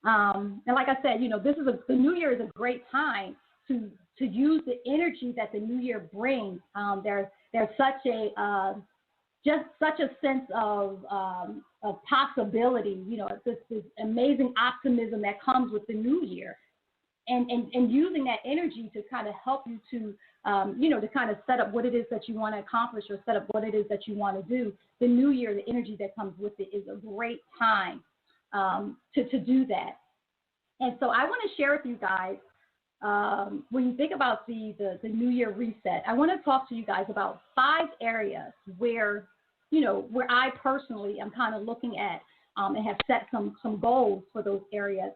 And like I said, the new year is a great time to use the energy that the new year brings. There's such a sense of possibility, this amazing optimism that comes with the new year. And using that energy to kind of help you to kind of set up what it is that you want to accomplish or set up what it is that you want to do. The new year, the energy that comes with it is a great time to do that. And so I want to share with you guys, when you think about the new year reset, I want to talk to you guys about 5 areas where I personally am kind of looking at and have set some goals for those areas.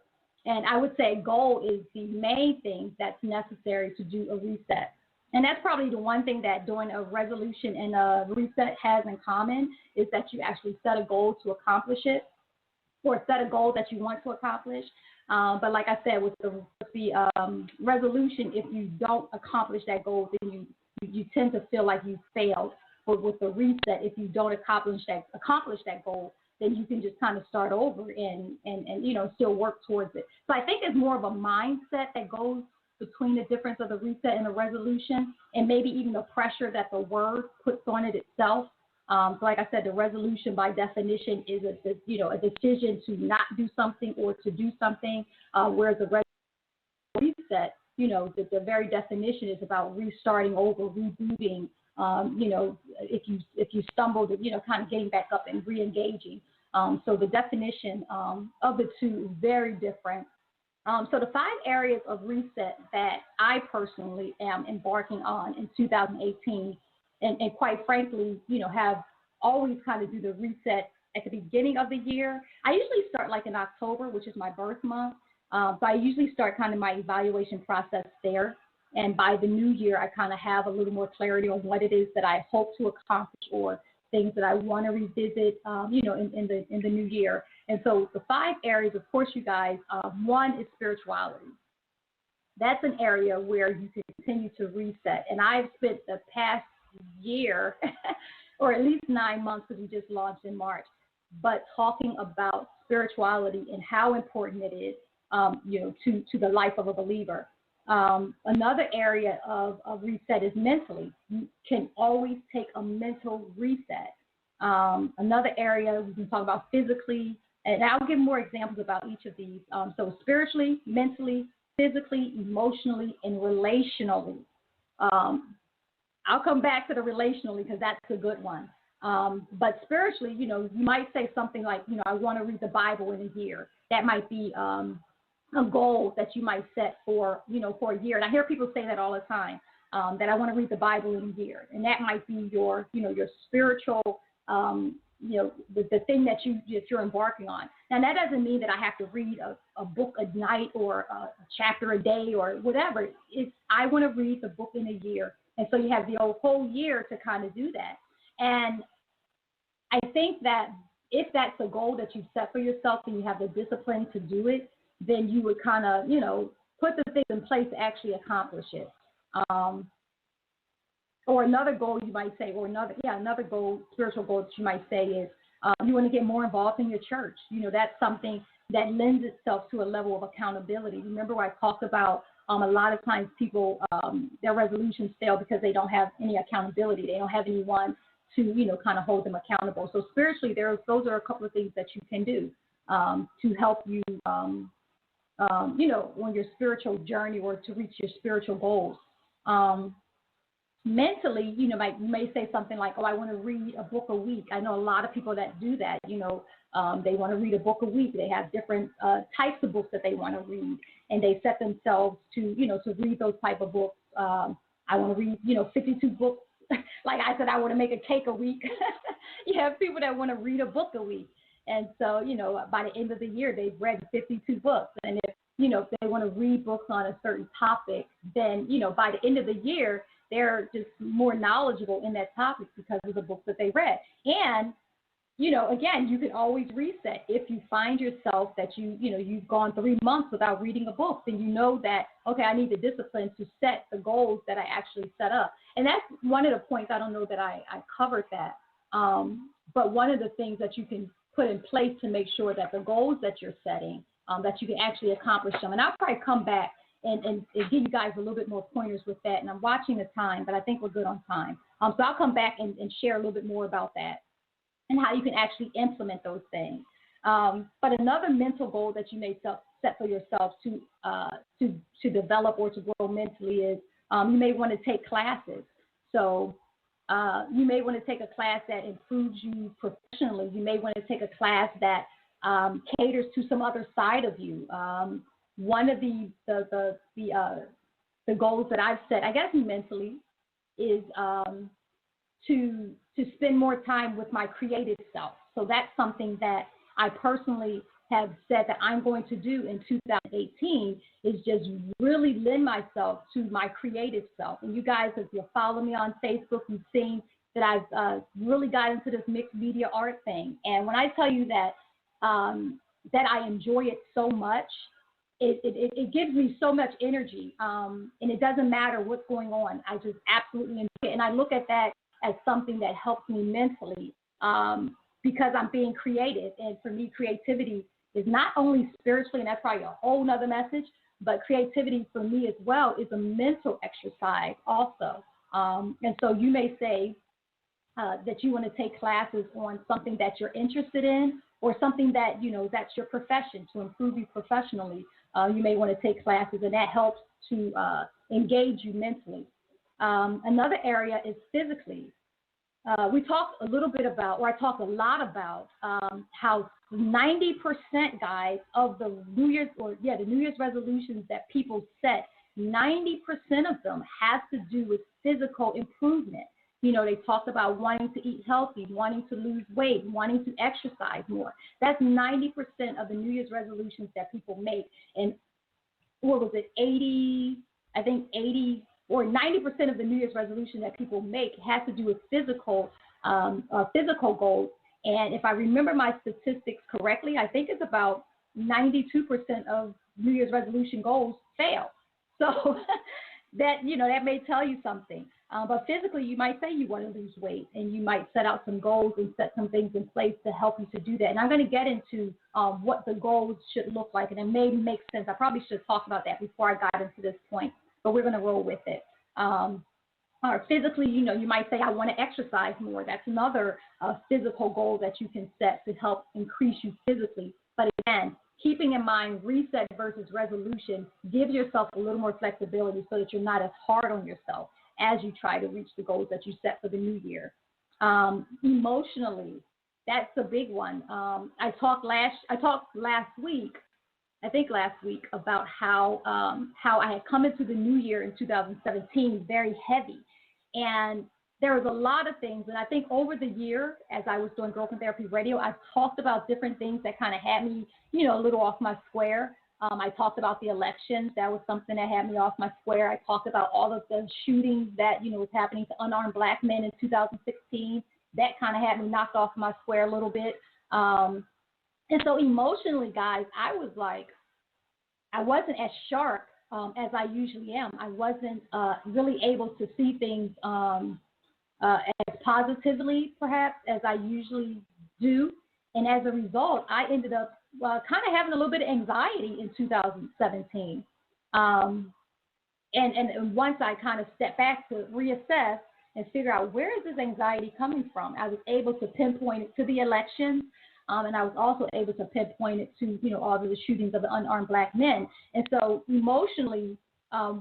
And I would say goal is the main thing that's necessary to do a reset. And that's probably the one thing that doing a resolution and a reset has in common is that you actually set a goal to accomplish it or set a goal that you want to accomplish. But like I said, with the resolution, if you don't accomplish that goal, then you tend to feel like you failed. But with the reset, if you don't accomplish that goal, then you can just kind of start over and still work towards it. So I think it's more of a mindset that goes between the difference of the reset and the resolution, and maybe even the pressure that the word puts on it itself. So like I said, the resolution by definition is a decision to not do something or to do something, whereas the reset, the very definition is about restarting over, rebooting. If you stumbled, kind of getting back up and re-engaging. So the definition of the two is very different. So the 5 areas of reset that I personally am embarking on in 2018, and quite frankly, have always kind of do the reset at the beginning of the year. I usually start like in October, which is my birth month. So I usually start kind of my evaluation process there. And by the new year, I kind of have a little more clarity on what it is that I hope to accomplish or things that I want to revisit, in the new year. And so the 5 areas, of course, you guys, one is spirituality. That's an area where you can continue to reset. And I've spent the past year, or at least 9 months, because we just launched in March, but talking about spirituality and how important it is, to the life of a believer. Another area of reset is mentally. You can always take a mental reset. Another area we can talk about physically, and I'll give more examples about each of these. So spiritually, mentally, physically, emotionally, and relationally. I'll come back to the relationally because that's a good one. But spiritually, you might say something like, I want to read the Bible in a year. That might be a goal that you might set for a year. And I hear people say that all the time, that I want to read the Bible in a year. And that might be your spiritual, the thing that you're embarking on. Now, that doesn't mean that I have to read a book a night or a chapter a day or whatever. I want to read the book in a year. And so you have the whole year to kind of do that. And I think that if that's a goal that you've set for yourself and you have the discipline to do it, then you would kind of, put the things in place to actually accomplish it. Or another goal you might say, another goal, spiritual goal that you might say is you want to get more involved in your church. That's something that lends itself to a level of accountability. Remember I talked about a lot of times people, their resolutions fail because they don't have any accountability. They don't have anyone to, kind of hold them accountable. So spiritually, those are a couple of things that you can do to help you, on your spiritual journey or to reach your spiritual goals. Mentally, you may say something like, I want to read a book a week. I know a lot of people that do that. They want to read a book a week. They have different types of books that they want to read, and they set themselves to, to read those type of books. I want to read, 52 books. Like I said, I want to make a cake a week. You have people that want to read a book a week. And so, by the end of the year, they've read 52 books. And if they want to read books on a certain topic, then, by the end of the year, they're just more knowledgeable in that topic because of the books that they read. And, again, you can always reset. If you find yourself that you've gone 3 months without reading a book, then you know that, okay, I need the discipline to set the goals that I actually set up. And that's one of the points. I don't know that I covered that. But one of the things that you can put in place to make sure that the goals that you're setting, that you can actually accomplish them. And I'll probably come back and give you guys a little bit more pointers with that. And I'm watching the time, but I think we're good on time. So I'll come back and share a little bit more about that and how you can actually implement those things. But another mental goal that you may set for yourself to develop or to grow mentally is you may want to take classes. So you may want to take a class that improves you professionally. You may want to take a class that caters to some other side of you. One of the goals that I've set, I guess mentally, is to spend more time with my creative self. So that's something that I personally have said that I'm going to do in 2018 is just really lend myself to my creative self. And you guys, if you follow me on Facebook, you've seen that I've really got into this mixed media art thing. And when I tell you that that I enjoy it so much, it gives me so much energy, and it doesn't matter what's going on. I just absolutely enjoy it. And I look at that as something that helps me mentally, because I'm being creative. And for me, creativity is not only spiritually, and that's probably a whole nother message, but creativity for me as well is a mental exercise also. And so you may say that you want to take classes on something that you're interested in, or something that, that's your profession, to improve you professionally. You may want to take classes, and that helps to engage you mentally. Another area is physically. We talked a little bit about, or I talked a lot about, how 90%, guys, of the New Year's resolutions that people set, 90% of them has to do with physical improvement. They talked about wanting to eat healthy, wanting to lose weight, wanting to exercise more. That's 90% of the New Year's resolutions that people make. And what was it, 80 or 90% of the New Year's resolution that people make has to do with physical goals. And if I remember my statistics correctly, I think it's about 92% of New Year's resolution goals fail. So that may tell you something. But physically, you might say you want to lose weight, and you might set out some goals and set some things in place to help you to do that. And I'm going to get into what the goals should look like, and it may make sense. I probably should talk about that before I got into this point, but we're going to roll with it. Or physically, you might say, I want to exercise more. That's another physical goal that you can set to help increase you physically. But again, keeping in mind reset versus resolution, give yourself a little more flexibility so that you're not as hard on yourself as you try to reach the goals that you set for the new year. Emotionally, that's a big one. I talked last week about how I had come into the new year in 2017 very heavy. And there was a lot of things, and I think over the year, as I was doing Girlfriend Therapy Radio, I've talked about different things that kind of had me, a little off my square. I talked about the elections. That was something that had me off my square. I talked about all of the shootings that, was happening to unarmed black men in 2016. That kind of had me knocked off my square a little bit. And so emotionally, guys, I was like, I wasn't as sharp as I usually am. I wasn't really able to see things as positively, perhaps, as I usually do. And as a result, I ended up kind of having a little bit of anxiety in 2017. And once I kind of stepped back to reassess and figure out where is this anxiety coming from, I was able to pinpoint it to the elections. And I was also able to pinpoint it to, all of the shootings of the unarmed black men. And so emotionally,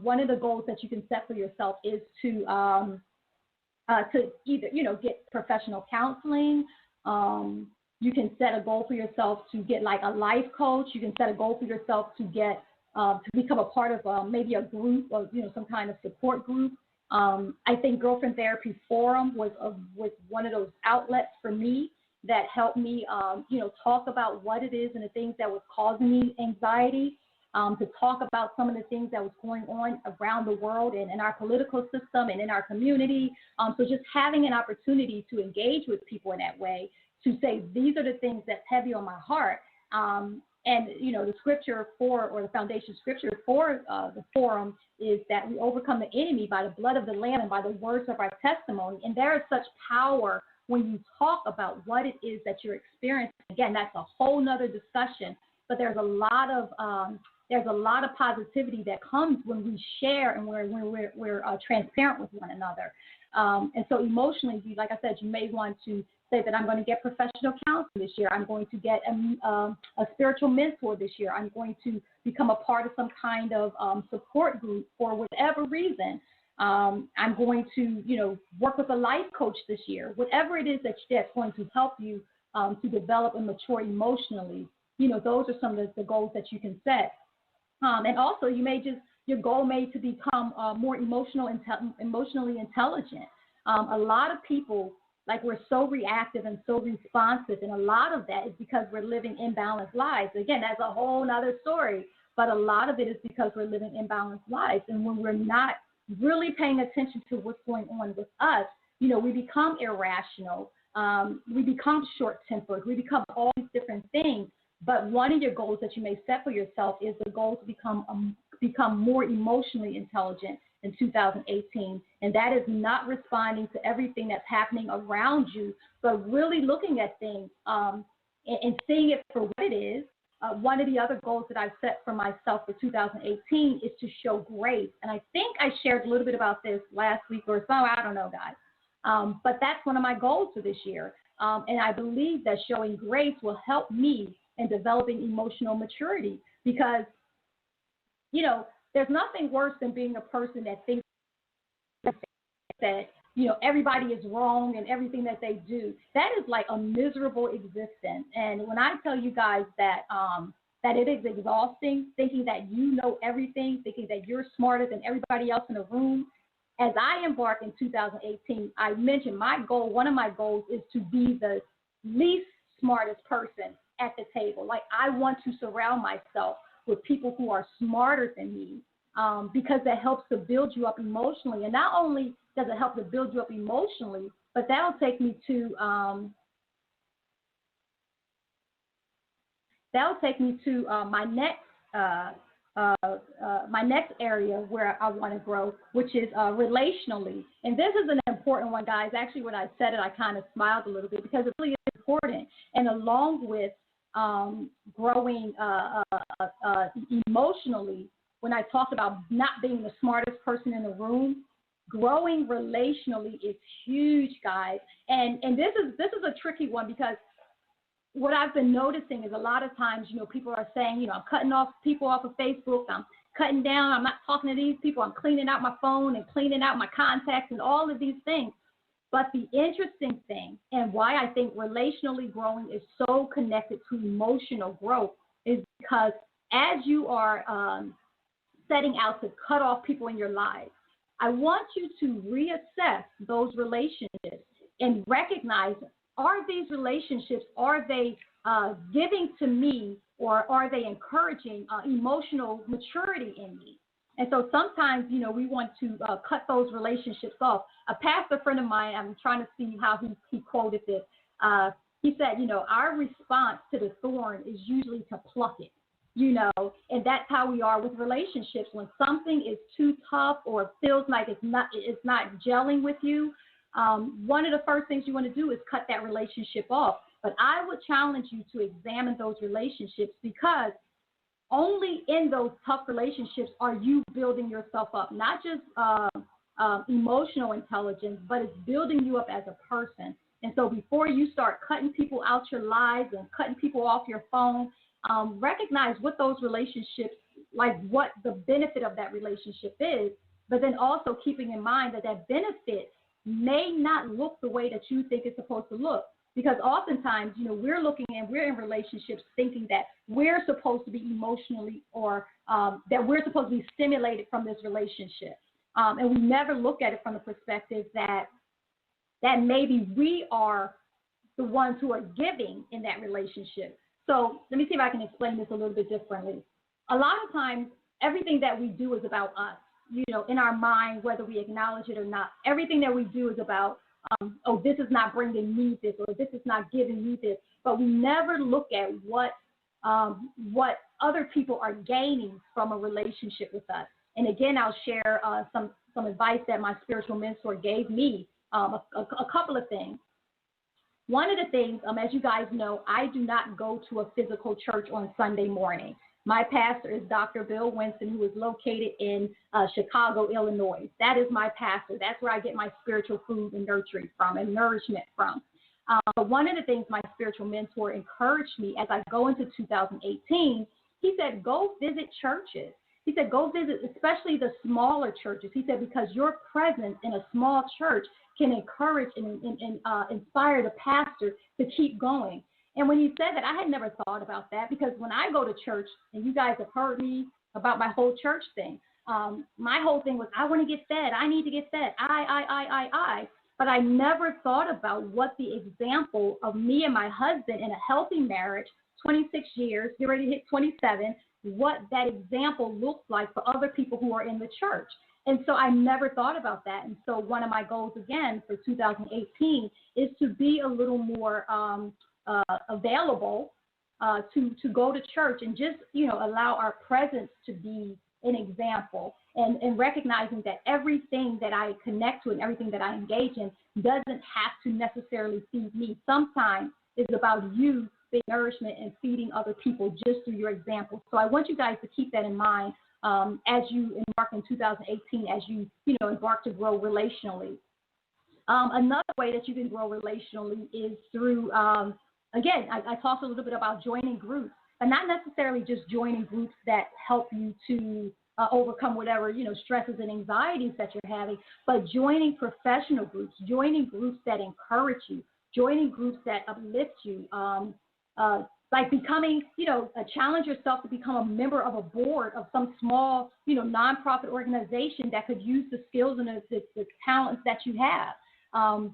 one of the goals that you can set for yourself is to either, get professional counseling. You can set a goal for yourself to get like a life coach. You can set a goal for yourself to get to become a part of maybe a group or, some kind of support group. I think Girlfriend Therapy Forum was one of those outlets for me that helped me, talk about what it is and the things that was causing me anxiety, to talk about some of the things that was going on around the world and in our political system and in our community. So just having an opportunity to engage with people in that way, to say, these are the things that's heavy on my heart. And, the scripture or the foundation scripture for the forum is that we overcome the enemy by the blood of the Lamb and by the words of our testimony. And there is such power when you talk about what it is that you're experiencing. Again, that's a whole nother discussion, but there's a lot of positivity that comes when we share and we're transparent with one another. And so emotionally, like I said, you may want to say that I'm going to get professional counseling this year. I'm going to get a spiritual mentor this year. I'm going to become a part of some kind of support group for whatever reason. I'm going to, work with a life coach this year. Whatever it is that's going to help you to develop and mature emotionally, those are some of the goals that you can set. And also, your goal may to become more emotionally intelligent. A lot of people Like we're so reactive and so responsive. And a lot of that is because we're living imbalanced lives. Again, that's a whole nother story. But a lot of it is because we're living imbalanced lives. And when we're not really paying attention to what's going on with us, we become irrational. We become short-tempered. We become all these different things. But one of your goals that you may set for yourself is the goal to become more emotionally intelligent in 2018. And that is not responding to everything that's happening around you, but really looking at things and seeing it for what it is. One of the other goals that I've set for myself for 2018 is to show grace. And I think I shared a little bit about this last week or so. I don't know, guys. But that's one of my goals for this year. And I believe that showing grace will help me in developing emotional maturity because, there's nothing worse than being a person that thinks that, everybody is wrong and everything that they do. That is like a miserable existence. And when I tell you guys that it is exhausting, thinking that you know everything, thinking that you're smarter than everybody else in the room, as I embark in 2018, I mentioned one of my goals is to be the least smartest person at the table. Like I want to surround myself with people who are smarter than me because that helps to build you up emotionally. And not only does it help to build you up emotionally, but that'll take me to my next area where I want to grow, which is relationally. And this is an important one, guys. Actually, when I said it, I kind of smiled a little bit because it really is important. And along with growing emotionally, when I talked about not being the smartest person in the room, growing relationally is huge, guys. And this is a tricky one because what I've been noticing is a lot of times, people are saying, I'm cutting off people off of Facebook. I'm cutting down. I'm not talking to these people. I'm cleaning out my phone and cleaning out my contacts and all of these things. But the interesting thing and why I think relationally growing is so connected to emotional growth is because as you are setting out to cut off people in your lives, I want you to reassess those relationships and recognize, are these relationships, are they giving to me or are they encouraging emotional maturity in me? And so sometimes, we want to cut those relationships off. A pastor friend of mine, I'm trying to see how he quoted this. He said, our response to the thorn is usually to pluck it, and that's how we are with relationships. When something is too tough or feels like it's not gelling with you, one of the first things you want to do is cut that relationship off. But I would challenge you to examine those relationships because only in those tough relationships are you building yourself up, not just emotional intelligence, but it's building you up as a person. And so before you start cutting people out your lives and cutting people off your phone, recognize what those relationships, like what the benefit of that relationship is, but then also keeping in mind that benefit may not look the way that you think it's supposed to look. Because oftentimes, we're in relationships thinking that we're supposed to be emotionally or that we're supposed to be stimulated from this relationship. And we never look at it from the perspective that maybe we are the ones who are giving in that relationship. So let me see if I can explain this a little bit differently. A lot of times, everything that we do is about us, in our mind, whether we acknowledge it or not. Everything that we do is about this is not bringing me this, or this is not giving me this. But we never look at what other people are gaining from a relationship with us. And again, I'll share some advice that my spiritual mentor gave me, a couple of things. One of the things, as you guys know, I do not go to a physical church on Sunday morning. My pastor is Dr. Bill Winston, who is located in Chicago, Illinois. That is my pastor. That's where I get my spiritual food and nurturing from and nourishment from. But one of the things my spiritual mentor encouraged me as I go into 2018, he said, go visit churches. He said, go visit, especially the smaller churches. He said, because your presence in a small church can encourage and inspire the pastor to keep going. And when he said that, I had never thought about that because when I go to church, and you guys have heard me about my whole church thing, my whole thing was I want to get fed. I need to get fed. I. but I never thought about what the example of me and my husband in a healthy marriage, 26 years, get ready to hit 27, what that example looks like for other people who are in the church. And so I never thought about that. And so one of my goals, again, for 2018 is to be a little more available to go to church and just, allow our presence to be an example, and recognizing that everything that I connect to and everything that I engage in doesn't have to necessarily feed me. Sometimes it's about you being nourishment and feeding other people just through your example. So I want you guys to keep that in mind as you embark in 2018, as you embark to grow relationally. Another way that you can grow relationally is through, again, I talked a little bit about joining groups, but not necessarily just joining groups that help you to overcome whatever, stresses and anxieties that you're having, but joining professional groups, joining groups that encourage you, joining groups that uplift you, like becoming, challenge yourself to become a member of a board of some small, nonprofit organization that could use the skills and the talents that you have.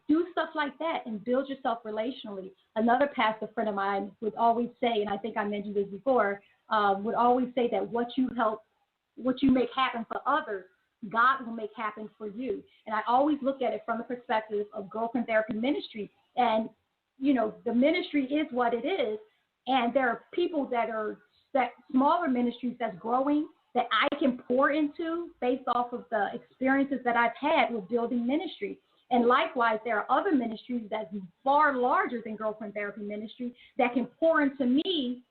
Do stuff like that and build yourself relationally. Another pastor friend of mine would always say, and I think I mentioned this before, would always say that what you make happen for others, God will make happen for you. And I always look at it from the perspective of Girlfriend Therapy Ministry. And, the ministry is what it is. And there are people that smaller ministries that's growing that I can pour into based off of the experiences that I've had with building ministry. And likewise, there are other ministries that's far larger than Girlfriend Therapy Ministry that can pour into me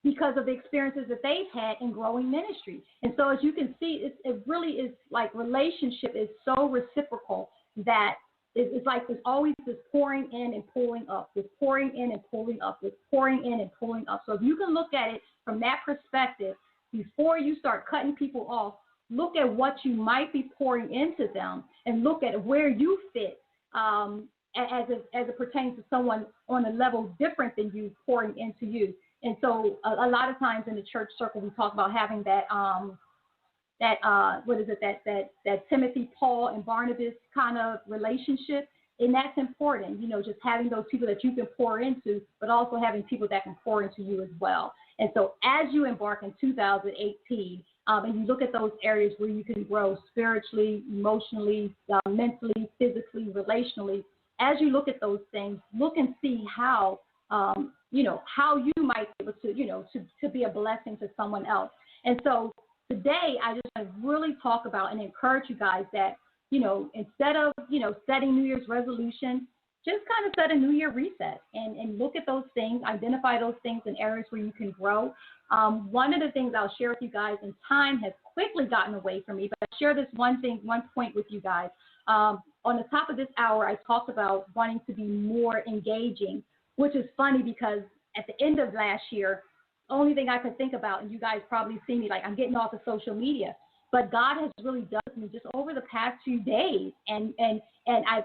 because of the experiences that they've had in growing ministry. And so as you can see, it really is like relationship is so reciprocal that it's like there's always this pouring in and pulling up, this pouring in and pulling up, this pouring in and pulling up. So if you can look at it from that perspective, before you start cutting people off, look at what you might be pouring into them and look at where you fit as it pertains to someone on a level different than you pouring into you. And so a lot of times in the church circle, we talk about having that Timothy, Paul, and Barnabas kind of relationship. And that's important, just having those people that you can pour into, but also having people that can pour into you as well. And so as you embark in 2018, and you look at those areas where you can grow spiritually, emotionally, mentally, physically, relationally, as you look at those things, look and see how, how you might be able to be a blessing to someone else. And so today, I just want to really talk about and encourage you guys that, instead of, setting New Year's resolutions, just kind of set a New Year reset and look at those things, identify those things in areas where you can grow. One of the things I'll share with you guys, and time has quickly gotten away from me, but I'll share this one point with you guys. On the top of this hour, I talked about wanting to be more engaging, which is funny because at the end of last year, the only thing I could think about, and you guys probably see me, like I'm getting off of social media, but God has really done me just over the past few days. And I've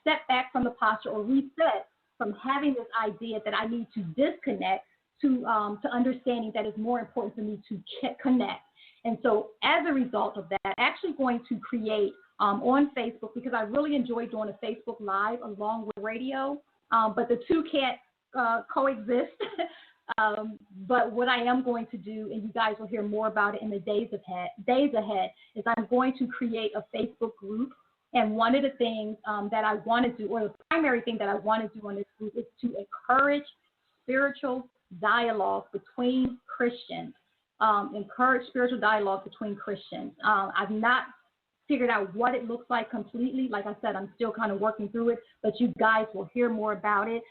stepped back from the posture or reset from having this idea that I need to disconnect to understanding that it's more important for me to connect. And so as a result of that, I'm actually going to create on Facebook, because I really enjoy doing a Facebook Live along with radio, but the two can't coexist. But what I am going to do, and you guys will hear more about it in the days ahead, is I'm going to create a Facebook group. And one of the things that I want to do, or the primary thing that I want to do on this group, is to encourage spiritual dialogue between Christians. Encourage spiritual dialogue between Christians. I've not figured out what it looks like completely. Like I said, I'm still kind of working through it, but you guys will hear more about it.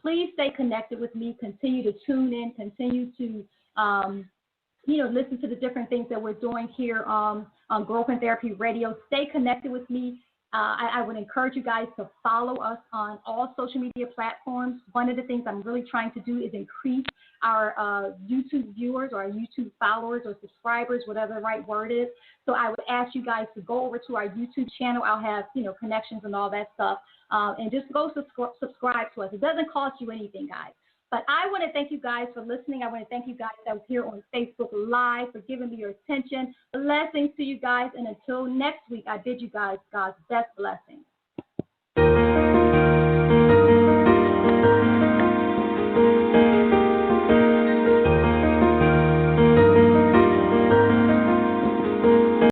Please stay connected with me. Continue to tune in. Continue to, listen to the different things that we're doing here on Girlfriend Therapy Radio. Stay connected with me. I would encourage you guys to follow us on all social media platforms. One of the things I'm really trying to do is increase our YouTube viewers or our YouTube followers or subscribers, whatever the right word is. So I would ask you guys to go over to our YouTube channel. I'll have, connections and all that stuff. And just go subscribe to us. It doesn't cost you anything, guys. But I want to thank you guys for listening. I want to thank you guys that was here on Facebook Live for giving me your attention. Blessings to you guys. And until next week, I bid you guys God's best blessings.